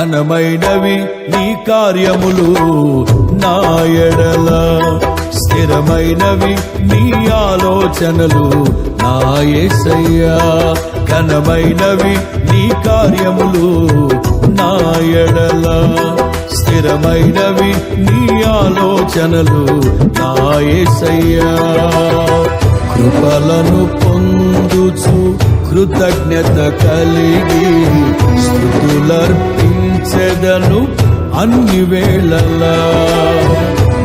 ఘనమైనవి నీ కార్యములు నా ఎడల, స్థిరమైనవి నీ ఆలోచనలు నా యేసయ్యా. ఘనమైనవి నీ కార్యములు నా ఎడల, స్థిరమైనవి నీ ఆలోచనలు నా యేసయ్యా. కృపలను పొందుచు కృతజ్ఞత కలిగి స్తుతులర్పించెదను అన్ని వేళలా.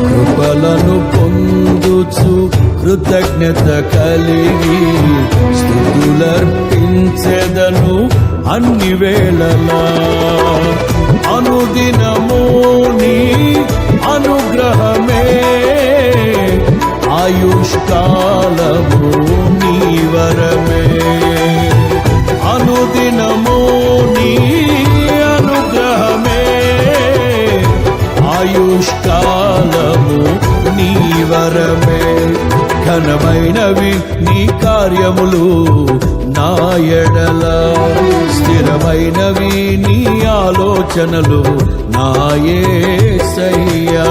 కృపలను పొందుచు కృతజ్ఞత కలిగి స్తుతులర్పించెదను అన్ని వేళలా. అనుదినము నీ అనుగ్రహమే, ఆయుష్కాలము నీ వరమే. అనుదినము నీ అనుగ్రహమే, ఆయుష్కాలము నీ వరమే. ఘనమైనవి నీ కార్యములు నా ఎడల, స్థిరమైనవి నీ ఆలోచనలు నా యేసయ్యా.